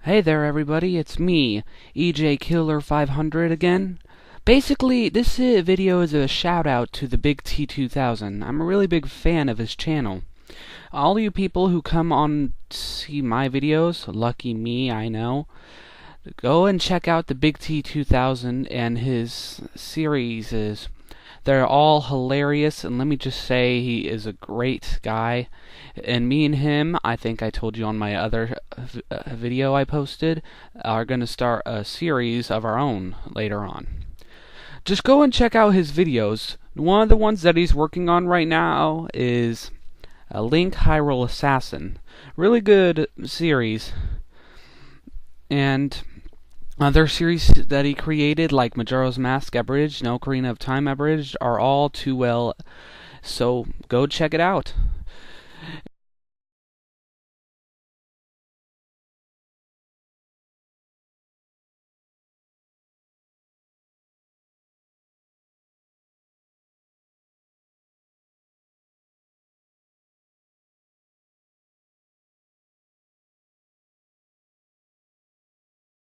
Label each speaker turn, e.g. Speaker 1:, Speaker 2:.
Speaker 1: Hey there everybody, it's me, EJ Killer 500 again. Basically, this video is a shout out to the Big T2000. I'm a really big fan of his channel. All you people who come on to see my videos, lucky me, I know, go and check out the Big T2000 and his series. They're all hilarious, and let me just say he is a great guy. And me and him, I think I told you on my other video I posted, are going to start a series of our own later on. Just go and check out his videos. One of the ones that he's working on right now is Link Hyrule Assassin. Really good series. And other series that he created, like Majora's Mask Abridged and Ocarina of Time Abridged, are all too well, so go check it out.